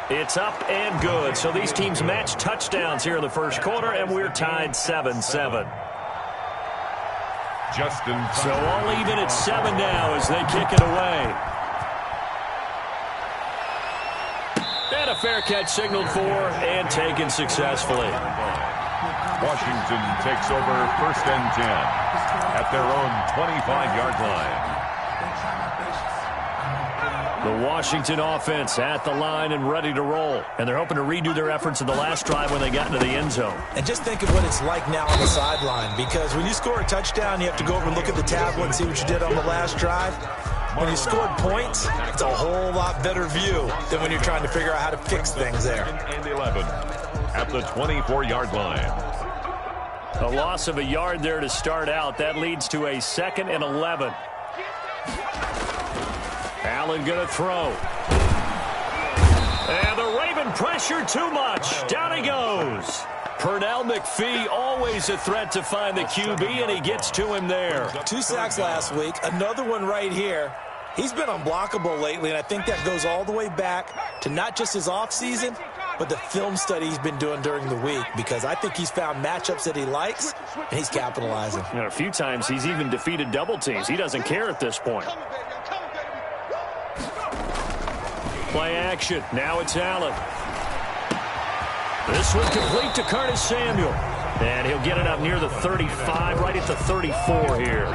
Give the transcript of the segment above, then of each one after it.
It's up and good. So these teams match touchdowns here in the first quarter, and we're tied 7-7. So all even at 7 now as they kick it away. And a fair catch signaled for and taken successfully. Washington takes over 1st and 10 at their own 25-yard line. The Washington offense at the line and ready to roll. And they're hoping to redo their efforts in the last drive when they got into the end zone. And just think of what it's like now on the sideline, because when you score a touchdown, you have to go over and look at the tablet and see what you did on the last drive. When you scored points, it's a whole lot better view than when you're trying to figure out how to fix things there. And 11 at the 24-yard line. A loss of a yard there to start out. That leads to a 2nd and 11. Allen going to throw. And the Raven pressure too much. Down he goes. Pernell McPhee, always a threat to find the QB, and he gets to him there. 2 sacks last week. Another one right here. He's been unblockable lately, and I think that goes all the way back to not just his offseason, but the film study he's been doing during the week, because I think he's found matchups that he likes, and he's capitalizing. You know, a few times he's even defeated double teams. He doesn't care at this point. Play action. Now it's Allen. This one complete to Curtis Samuel. And he'll get it up near the 35, right at the 34 here.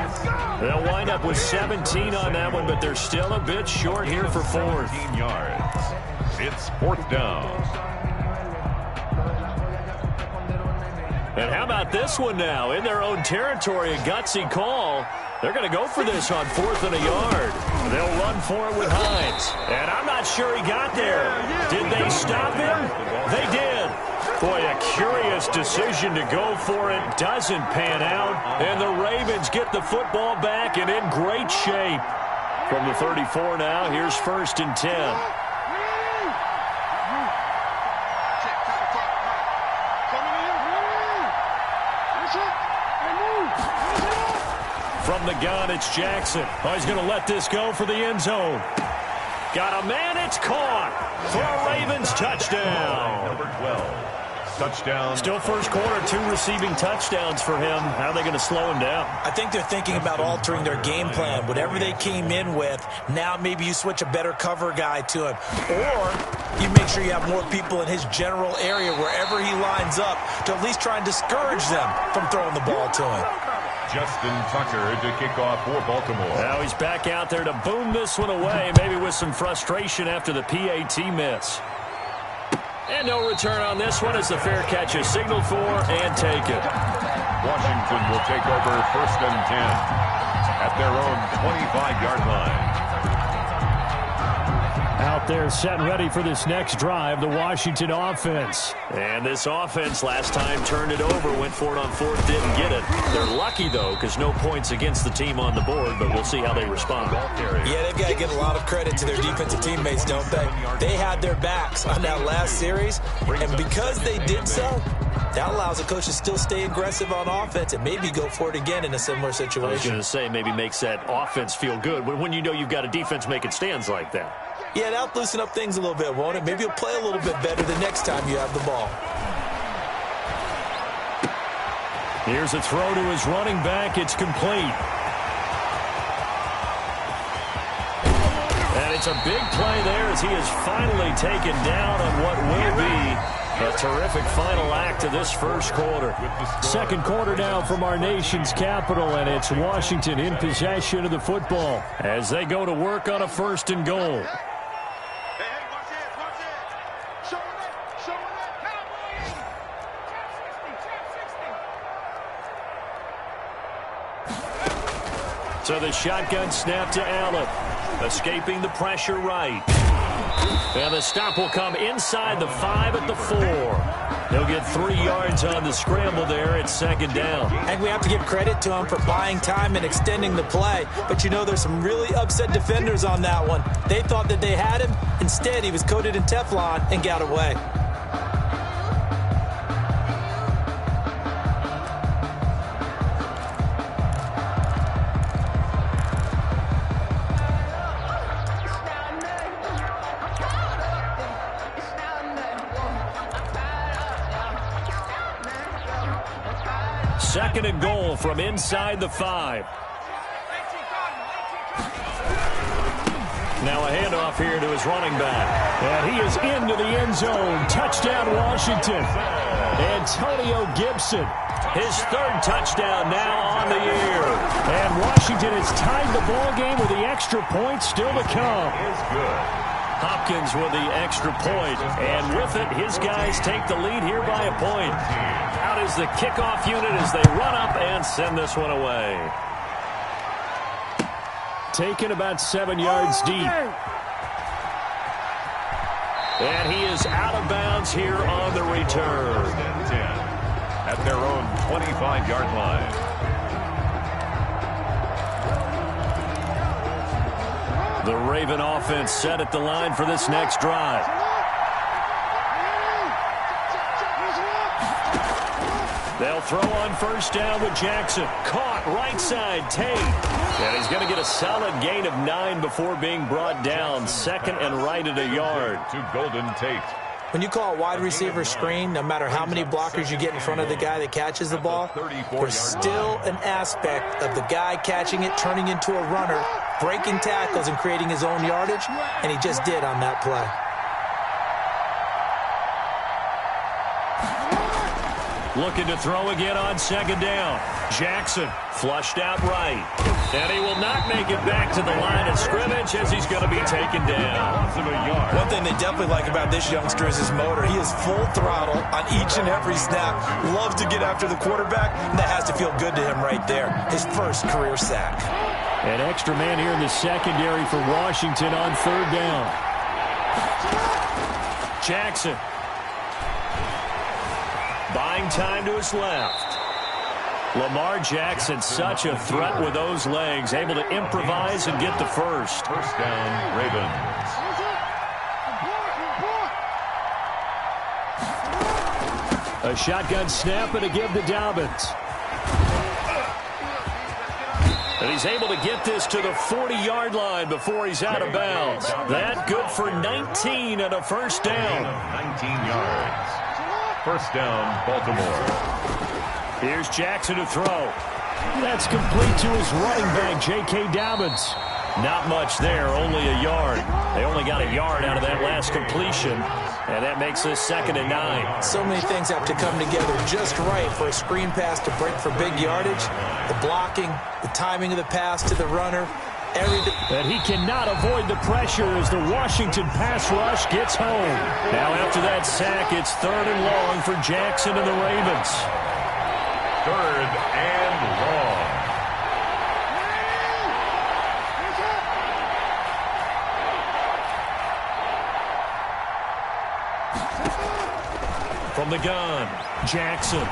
They'll wind up with 17 on that one, but they're still a bit short here for 4th. 14 yards. It's 4th down. And how about this one now? In their own territory, a gutsy call. They're going to go for this on 4th and a yard. They'll run for it with Hines. And I'm not sure he got there. Did they stop him? They did. Boy, a curious decision to go for it. Doesn't pan out. And the Ravens get the football back and in great shape. From the 34 now, here's 1st and 10. From the gun, it's Jackson. Oh, he's going to let this go for the end zone. Got a man, it's caught for a Ravens touchdown. Number 12. Touchdown. Still first quarter, 2 receiving touchdowns for him. How are they going to slow him down? I think they're thinking about altering their game plan. Whatever they came in with, now maybe you switch a better cover guy to him. Or you make sure you have more people in his general area wherever he lines up to at least try and discourage them from throwing the ball to him. Justin Tucker to kick off for Baltimore. Now he's back out there to boom this one away, maybe with some frustration after the PAT miss. And no return on this one as the fair catch is signaled for and taken. Washington will take over 1st and 10 at their own 25-yard line. Out there set and ready for this next drive, the Washington offense. And this offense last time turned it over, went for it on 4th, didn't get it. They're lucky, though, because no points against the team on the board, but we'll see how they respond. Yeah, they've got to give a lot of credit to their defensive teammates, don't they? They had their backs on that last series, and because they did so, that allows the coach to still stay aggressive on offense and maybe go for it again in a similar situation. I was going to say, maybe makes that offense feel good, but when you know you've got a defense making stands like that. Yeah, that'll loosen up things a little bit, won't it? Maybe you'll play a little bit better the next time you have the ball. Here's a throw to his running back. It's complete. And it's a big play there as he is finally taken down on what will be a terrific final act of this first quarter. Second quarter now from our nation's capital, and it's Washington in possession of the football as they go to work on a 1st and goal. So the shotgun snap to Allen, escaping the pressure right. And the stop will come inside the 5 at the 4. He'll get 3 yards on the scramble there. It's 2nd down. And we have to give credit to him for buying time and extending the play. But you know, there's some really upset defenders on that one. They thought that they had him. Instead, he was coated in Teflon and got away. second and goal from inside the 5. Now a handoff here to his running back. And he is into the end zone. Touchdown, Washington. Antonio Gibson. His third touchdown now on the year. And Washington has tied the ball game with the extra point still to come. Hopkins with the extra point. And with it, his guys take the lead here by a point. Out is the kickoff unit as they run up and send this one away. Taken about 7 yards deep. And he is out of bounds here on the return. At their own 25-yard line. The Raven offense set at the line for this next drive. They'll throw on first down with Jackson. Caught right side, Tate. And he's going to get a solid gain of 9 before being brought down. Second and right at a yard. To Golden Tate. When you call a wide receiver screen, no matter how many blockers you get in front of the guy that catches the ball, there's still an aspect of the guy catching it, turning into a runner, breaking tackles and creating his own yardage, and he just did on that play. Looking to throw again on second down. Jackson flushed out right. And he will not make it back to the line of scrimmage as he's going to be taken down. One thing they definitely like about this youngster is his motor. He is full throttle on each and every snap. Loves to get after the quarterback, and that has to feel good to him right there. His first career sack. An extra man here in the secondary for Washington on third down. Jackson. Buying time to his left. Lamar Jackson, such a threat with those legs, able to improvise and get the first. First down, Ravens. A shotgun snap and a give to Dobbins. And he's able to get this to the 40-yard line before he's out of bounds. That good for 19 and a first down. 19 yards. First down, Baltimore. Here's Jackson to throw. That's complete to his running back, J.K. Dobbins. Not much there, only a yard. They only got a yard out of that last completion, and that makes this second and 9. So many things have to come together just right for a screen pass to break for big yardage. The blocking, the timing of the pass to the runner, everything. And he cannot avoid the pressure as the Washington pass rush gets home. Now after that sack, it's third and long for Jackson and the Ravens. Third and long. From the gun, Jackson.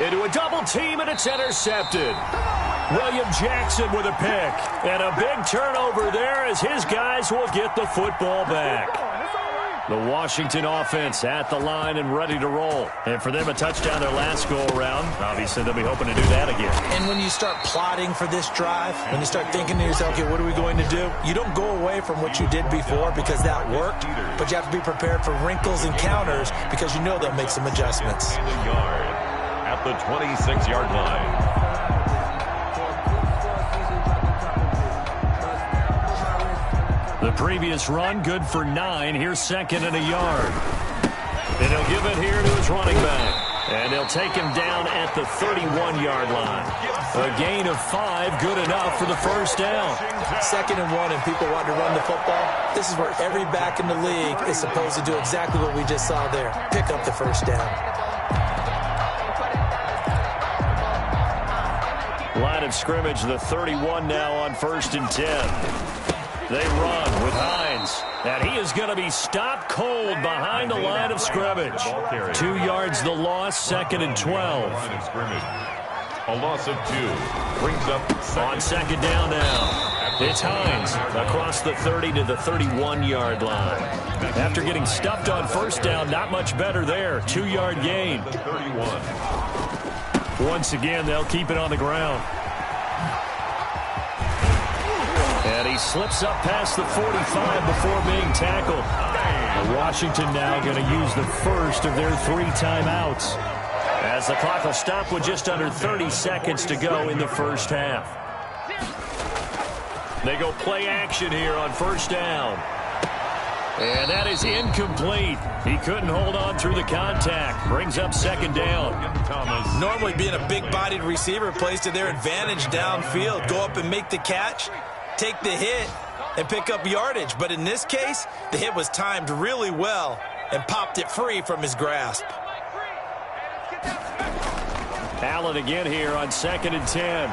Into a double team, and it's intercepted. William Jackson with a pick. And a big turnover there as his guys will get the football back. The Washington offense at the line and ready to roll. And for them, a touchdown their last go-around. Obviously, they'll be hoping to do that again. And when you start plotting for this drive, when you start thinking to yourself, okay, what are we going to do? You don't go away from what you did before because that worked, but you have to be prepared for wrinkles and counters because you know they'll make some adjustments. And a yard at the 26-yard line. The previous run, good for 9. Here's second and a yard. And he'll give it here to his running back. And they'll take him down at the 31-yard line. A gain of 5, good enough for the first down. Second and 1, and people want to run the football. This is where every back in the league is supposed to do exactly what we just saw there. Pick up the first down. Line of scrimmage, the 31 now on first and 10. They run with Hines, and he is going to be stopped cold behind the line of scrimmage. 2 yards the loss, second and 12. A loss of 2 brings up on second down now. It's Hines across the 30 to the 31-yard line. After getting stuffed on first down, not much better there. 2-yard gain. 31. Once again, they'll keep it on the ground. And And he slips up past the 45 before being tackled. Washington now going to use the first of their 3 timeouts, as the clock will stop with just under 30 seconds to go in the first half. They go play action here on first down. And that is incomplete. He couldn't hold on through the contact. Brings up second down. Normally being a big-bodied receiver plays to their advantage downfield. Go up and make the catch, take the hit, and pick up yardage. But in this case, the hit was timed really well and popped it free from his grasp. Allen again here on 2nd and 10.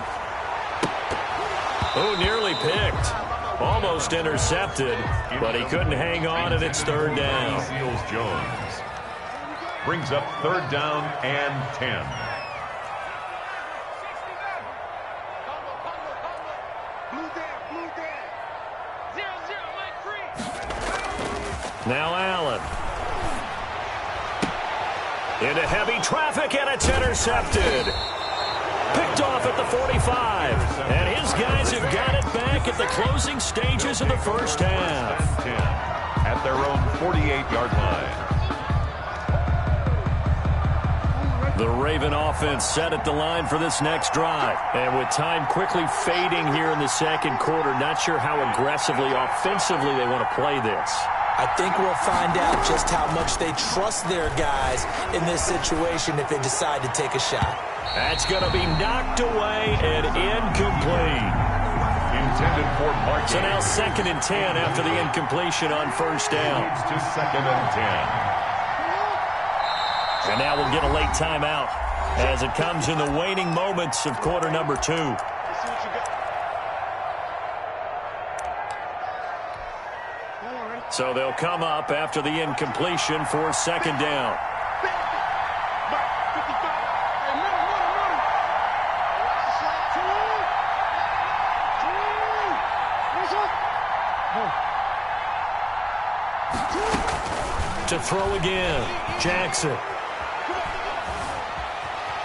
Oh, nearly picked. Almost intercepted, but he couldn't hang on, and it's 3rd down. Seals Jones. Brings up 3rd down and 10. Now Allen. Into heavy traffic, and it's intercepted. Picked off at the 45, and his guys have got it back at the closing stages of the first half. 10 at their own 48-yard line. The Raven offense set at the line for this next drive. And with time quickly fading here in the second quarter, not sure how aggressively, offensively they want to play this. I think we'll find out just how much they trust their guys in this situation if they decide to take a shot. That's going to be knocked away and incomplete. Intended for Mark. So now 2nd and 10 after the incompletion on first down. Moves to 2nd and 10. And now we'll get a late timeout as it comes in the waning moments of quarter number 2. So they'll come up after the incompletion for 2nd down. To throw again, Jackson.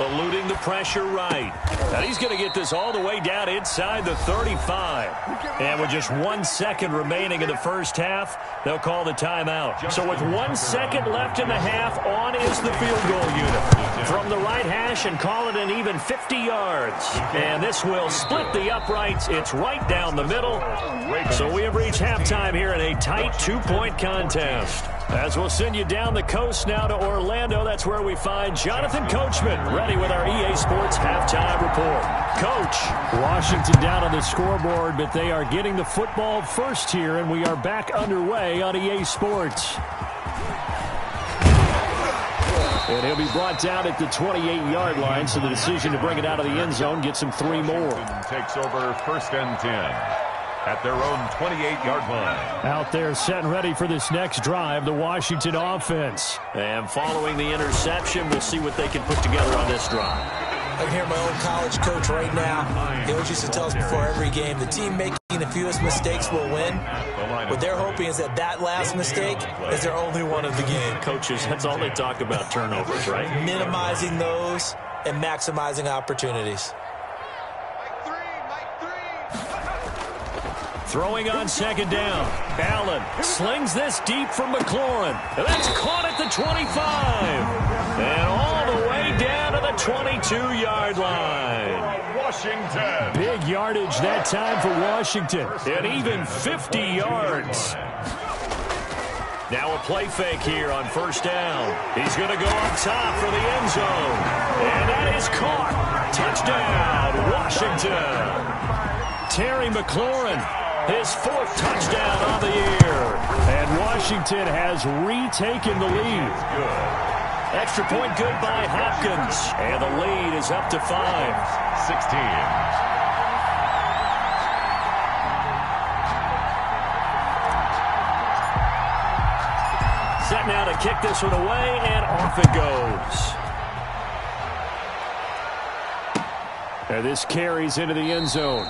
Eluding the pressure right. And he's going to get this all the way down inside the 35. And with just 1 second remaining in the first half, they'll call the timeout. So with 1 second left in the half, on is the field goal unit. From the right hash and call it an even 50 yards. And this will split the uprights. It's right down the middle. So we have reached halftime here in a tight 2-point contest. As we'll send you down the coast now to Orlando, that's where we find Jonathan Coachman ready with our EA Sports halftime report. Coach, Washington down on the scoreboard, but they are getting the football first here, and we are back underway on EA Sports. And he'll be brought down at the 28-yard line, so the decision to bring it out of the end zone gets him 3 more. Takes over 1st and 10. At their own 28-yard line. Out there set and ready for this next drive, the Washington offense. And following the interception, we'll see what they can put together on this drive. I can hear my old college coach right now. He always used to tell us before every game, the team making the fewest mistakes will win. What they're hoping is that that last mistake is their only one of the game. Coaches, that's all they talk about, turnovers, right? Minimizing those and maximizing opportunities. Throwing on 2nd down. Allen slings this deep from McLaurin. And that's caught at the 25. And all the way down to the 22-yard line. Washington. Big yardage that time for Washington. And even 50 yards. Now a play fake here on first down. He's going to go up top for the end zone. And that is caught. Touchdown, Washington. Terry McLaurin. His 4th touchdown on the year. And Washington has retaken the lead. Extra point good by Hopkins. And the lead is up to 5. 16. Set now to kick this one away, and off it goes. And this carries into the end zone.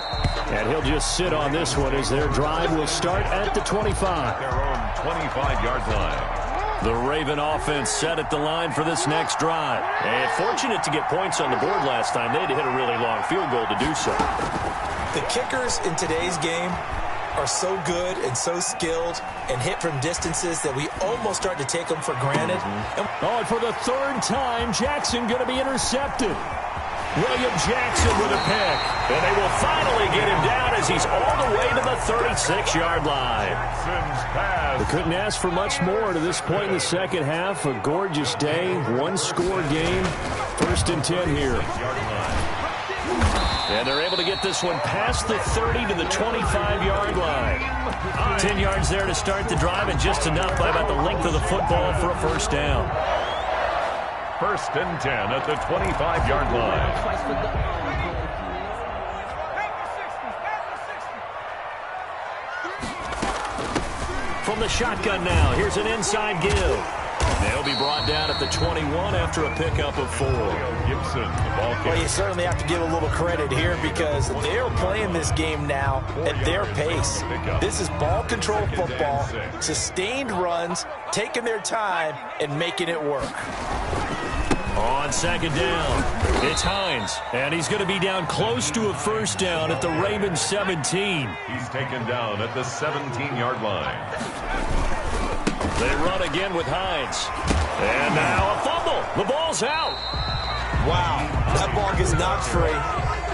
And he'll just sit on this one as their drive will start at the 25. Their own 25-yard line. The Raven offense set at the line for this next drive. And fortunate to get points on the board last time. They had to hit a really long field goal to do so. The kickers in today's game are so good and so skilled and hit from distances that we almost start to take them for granted. And for the third time, Jackson going to be intercepted. William Jackson with a pick. And they will finally get him down as he's all the way to the 36-yard line. They couldn't ask for much more to this point in the second half. A gorgeous day, one-score game. 1st and 10 here. And they're able to get this one past the 30 to the 25-yard line. 10 yards there to start the drive, and just enough by about the length of the football for a first down. 1st and 10 at the 25-yard line. From the shotgun now, here's an inside give. They'll be brought down at the 21 after a pickup of 4. Gibson, the ball kick. Well, you certainly have to give a little credit here because they're playing this game now at their pace. This is ball control football, sustained runs, taking their time, and making it work. On 2nd down, it's Hines, and he's going to be down close to a first down at the Ravens 17. He's taken down at the 17-yard line. They run again with Hines. And now a fumble. The ball's out. Wow, that ball gets knocked free,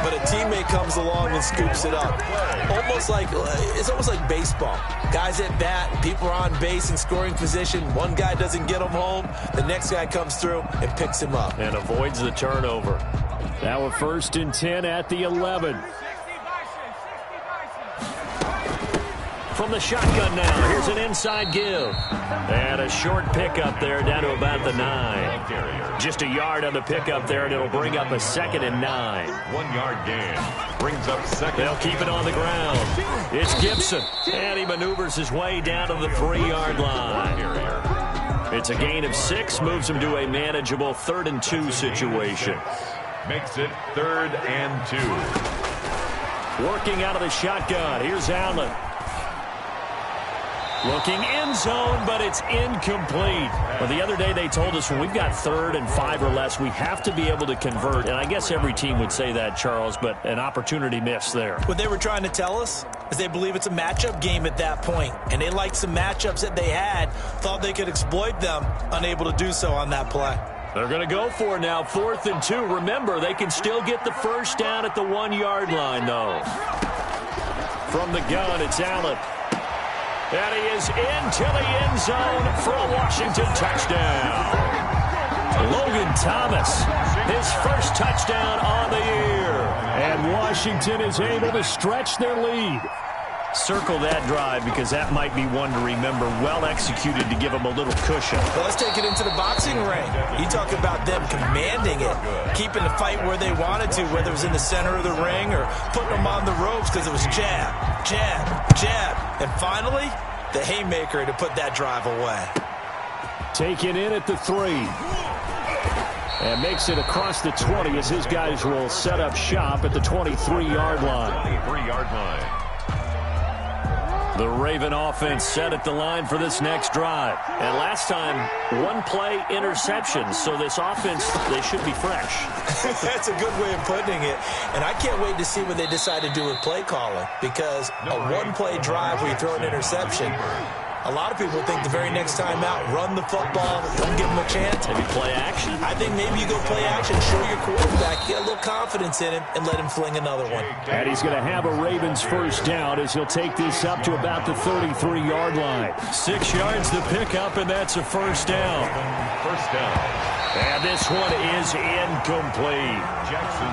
but a teammate comes along and scoops it up. It's almost like baseball. Guys at bat, people are on base in scoring position. One guy doesn't get him home. The next guy comes through and picks him up. And avoids the turnover. Now a 1st and 10 at the 11. From the shotgun now, here's an inside give. And a short pickup there down to about the 9. Just a yard on the pickup there, and it'll bring up a 2nd and 9. 1-yard gain. Brings up 2nd. They'll keep it on the ground. It's Gibson. And he maneuvers his way down to the 3-yard line. It's a gain of 6, moves him to a manageable 3rd and 2 situation. Makes it 3rd and 2. Working out of the shotgun. Here's Allen. Looking end zone, but it's incomplete. Well, the other day they told us when we've got 3rd and 5 or less, we have to be able to convert. And I guess every team would say that, Charles, but an opportunity missed there. What they were trying to tell us is they believe it's a matchup game at that point. And they liked some matchups that they had, thought they could exploit them, unable to do so on that play. They're going to go for it now, 4th and 2. Remember, they can still get the first down at the 1-yard line, though. From the gun, it's Allen. And he is into the end zone for a Washington touchdown. Logan Thomas, his first touchdown on the year. And Washington is able to stretch their lead. Circle that drive because that might be one to remember. Well executed to give them a little cushion. Well, let's take it into the boxing ring. You talk about them commanding it, keeping the fight where they wanted to, whether it was in the center of the ring or putting them on the ropes because it was jab, jab, jab. And finally, the haymaker to put that drive away. Taken in at the 3. And makes it across the 20 as his guys will set up shop at the 23-yard line. 23-yard line. The Raven offense set at the line for this next drive. And last time, 1-play interception. So this offense, they should be fresh. That's a good way of putting it. And I can't wait to see what they decide to do with play calling. Because a 1-play drive where you throw an interception, a lot of people think the very next time out, run the football, don't give them a chance. Maybe play action? I think maybe you go play action, show your quarterback, get a little confidence in him, and let him fling another one. And he's going to have a Ravens first down as he'll take this up to about the 33-yard line. 6 yards to pick up, and that's a first down. First down. And this one is incomplete.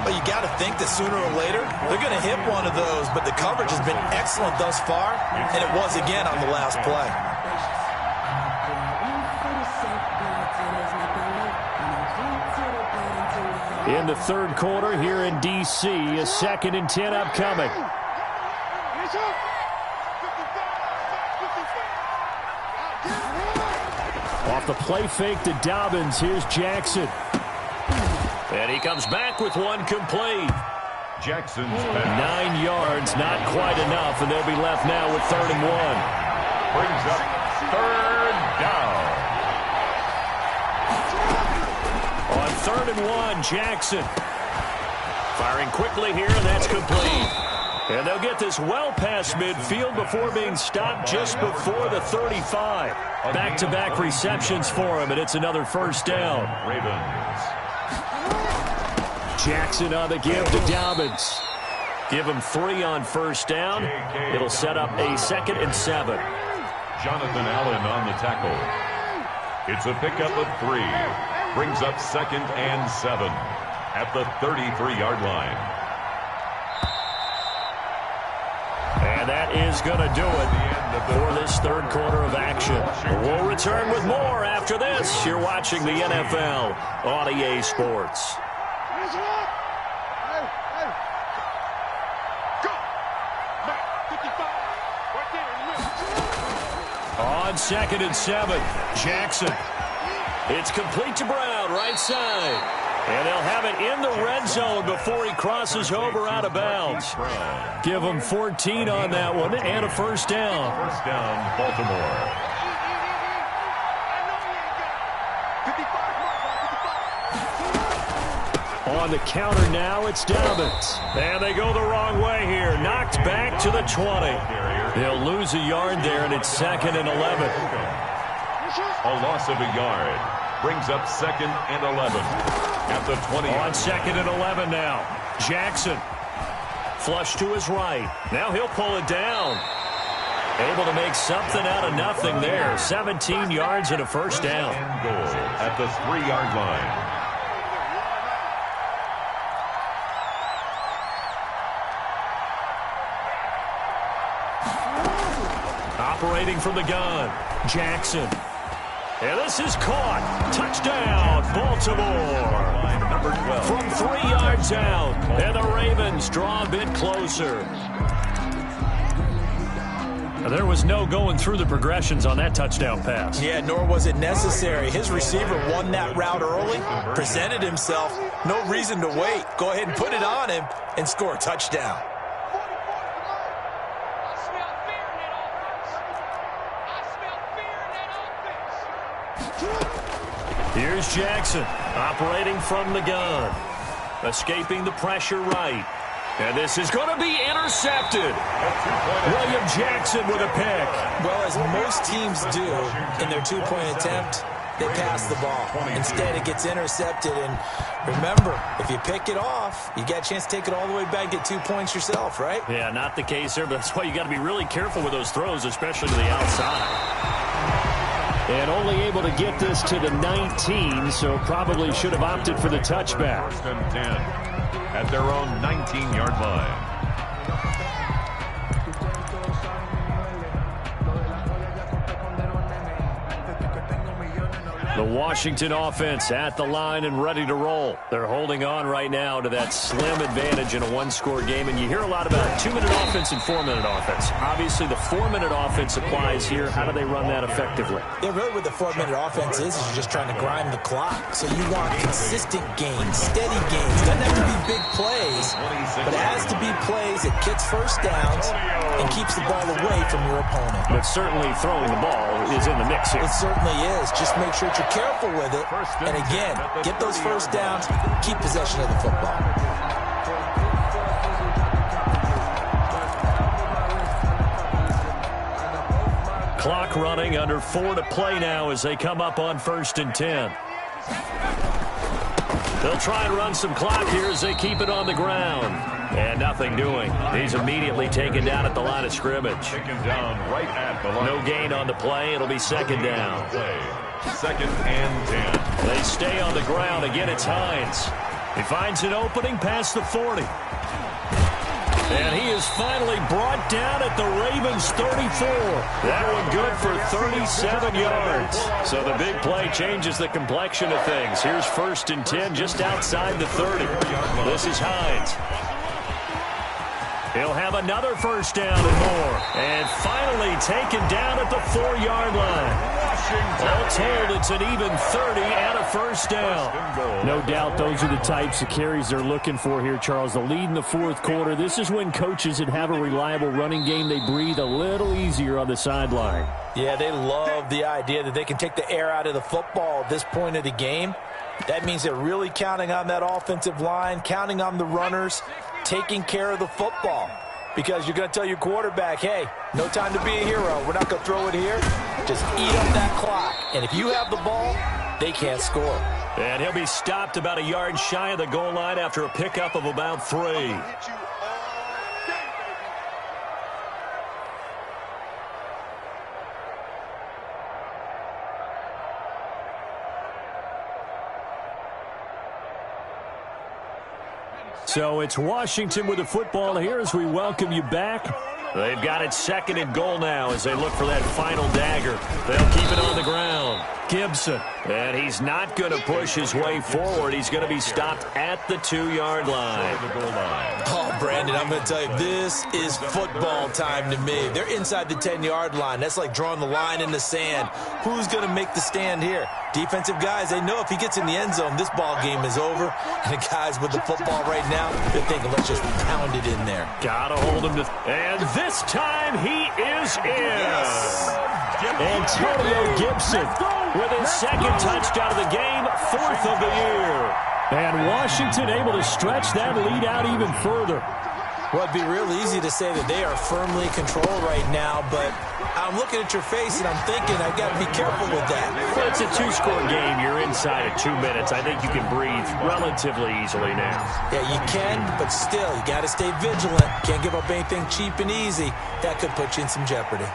But you got to think that sooner or later, they're going to hit one of those, but the coverage has been excellent thus far, and it was again on the last play. In the third quarter here in D.C., a 2nd and 10 upcoming. Off the play fake to Dobbins, here's Jackson. And he comes back with one complete. Jackson's back. 9 yards, not quite enough, and they'll be left now with 3rd and 1. Brings up 3rd down. On 3rd and 1, Jackson. Firing quickly here, and that's complete. And they'll get this well past midfield before being stopped just before the 35. Back-to-back receptions for him, and it's another first down. Ravens. Jackson on the give to Dobbins. Give him 3 on first down. It'll set up a 2nd and 7. Jonathan Allen on the tackle. It's a pickup of 3. Brings up 2nd and 7 at the 33-yard line. And that is going to do it for this third quarter of action. We'll return with more after this. You're watching the NFL on EA Sports. On 2nd and 7, Jackson. It's complete to Brown, right side. And they'll have it in the red zone before he crosses over out of bounds. Give him 14 on that one and a first down. First down, Baltimore. On the counter now, it's Dobbins. And they go the wrong way here. Knocked back to the 20. They'll lose a yard there, and it's 2nd and 11. A loss of a yard. Brings up 2nd and 11 at the 20. On 2nd and 11 now. Jackson. Flush to his right. Now he'll pull it down. Able to make something out of nothing there. 17 yards and a first down. And goal at the 3-yard line. Operating from the gun, Jackson. And this is caught. Touchdown, Baltimore. Number 12. From 3 yards out. And the Ravens draw a bit closer. There was no going through the progressions on that touchdown pass. Yeah, nor was it necessary. His receiver won that route early, presented himself. No reason to wait. Go ahead and put it on him and score a touchdown. Here's Jackson, operating from the gun. Escaping the pressure right. And this is going to be intercepted. William Jackson with a pick. Well, as most teams do in their two-point attempt, they pass the ball. Instead, it gets intercepted. And remember, if you pick it off, you got a chance to take it all the way back, get 2 points yourself, right? Yeah, not the case there, but that's why you got to be really careful with those throws, especially to the outside. And only able to get this to the 19, so probably should have opted for the touchback. 1st and 10 at their own 19-yard line. The Washington offense at the line and ready to roll. They're holding on right now to that slim advantage in a one-score game. And you hear a lot about 2-minute offense and 4-minute offense. Obviously, the 4-minute offense applies here. How do they run that effectively? Yeah, really what the 4-minute offense is you're just trying to grind the clock. So you want consistent gains, steady gains. Doesn't have to be big plays, but it has to be plays that gets first downs and keeps the ball away from your opponent. But certainly throwing the ball is in the mix here. It certainly is. Just make sure that you're careful with it. And again, get those first downs, keep possession of the football. Clock running, under 4 to play now as they come up on 1st and 10. They'll try and run some clock here as they keep it on the ground. And nothing doing. He's immediately taken down at the line of scrimmage. Taken down right at the line. No gain on the play. It'll be 2nd down. 2nd and 10. They stay on the ground. Again, it's Hines. He finds an opening past the 40. And he is finally brought down at the Ravens' 34. That one good for 37 yards. So the big play changes the complexion of things. Here's 1st and 10 just outside the 30. This is Hines. He'll have another first down and more. And finally taken down at the 4-yard line. All told, it's an even 30 and a first down. No doubt those are the types of carries they're looking for here, Charles. The lead in the 4th quarter. This is when coaches that have a reliable running game, they breathe a little easier on the sideline. Yeah, they love the idea that they can take the air out of the football at this point of the game. That means they're really counting on that offensive line, counting on the runners, taking care of the football. because you're going to tell your quarterback, hey, no time to be a hero. We're not going to throw it here. Just eat up that clock. And if you have the ball, they can't score. And he'll be stopped about a yard shy of the goal line after a pickup of about 3. So it's Washington with the football here as we welcome you back. They've got it 2nd and goal now as they look for that final dagger. They'll keep it on the ground. Gibson. And he's not going to push his way forward. He's going to be stopped at the 2-yard line. Oh, Brandon, I'm going to tell you, this is football time to me. They're inside the 10-yard line. That's like drawing the line in the sand. Who's going to make the stand here? Defensive guys, they know if he gets in the end zone, this ball game is over. And the guys with the football right now, they're thinking, let's just pound it in there. Got to hold him to... And this time he is in. Yes. Antonio Gibson with his 2nd touchdown of the game, 4th of the year. And Washington able to stretch that lead out even further. Well, it'd be real easy to say that they are firmly in control right now, but I'm looking at your face and I'm thinking I've got to be careful with that. Well, it's a 2-score game. You're inside of 2 minutes. I think you can breathe relatively easily now. Yeah, you can, but still, you got to stay vigilant. Can't give up anything cheap and easy. That could put you in some jeopardy.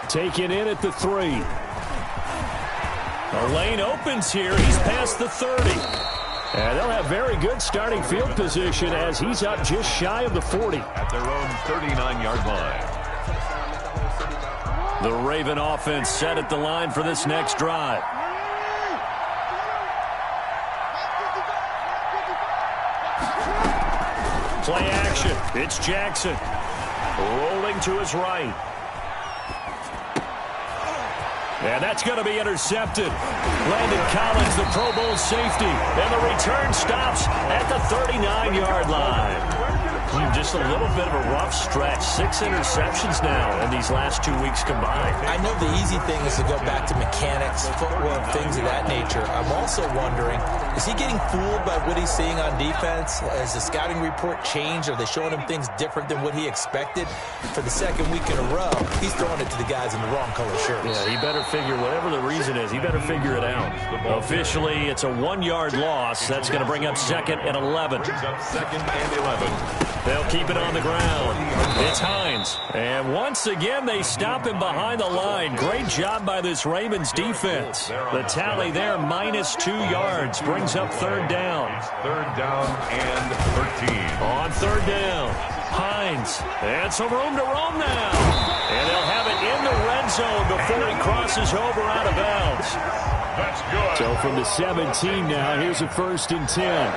Taken in at the 3. The lane opens here. He's past the 30. And they'll have very good starting field position as he's up just shy of the 40. At their own 39-yard line. The Raven offense set at the line for this next drive. Play action. It's Jackson. Rolling to his right. And that's going to be intercepted. Landon Collins, the Pro Bowl safety. And the return stops at the 39-yard line. Just a little bit of a rough stretch. 6 interceptions now in these last 2 weeks combined. I know the easy thing is to go back to mechanics, footwork, things of that nature. I'm also wondering, is he getting fooled by what he's seeing on defense? Has the scouting report changed? Are they showing him things different than what he expected? For the 2nd week in a row, he's throwing it to the guys in the wrong color shirts. Yeah, he better figure, whatever the reason is, he better figure it out. Officially, it's a 1-yard loss. That's going to bring up 2nd and 11. Brings up 2nd and 11. They'll keep it on the ground. It's Hines. And once again, they stop him behind the line. Great job by this Ravens defense. The tally there, -2 yards, brings up 3rd down. It's 3rd down and 13. On 3rd down, Hines. And some room to roam now. And they'll have it in the red zone before he crosses over out of bounds. That's good. So from the 17 now, here's a 1st and 10.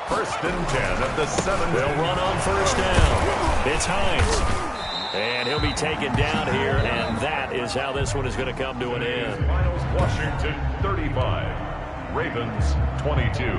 1st and 10 at the 7. They'll run on 1st down. It's Hines. And he'll be taken down here, and that is how this one is going to come to an end. Washington 35, Ravens 22.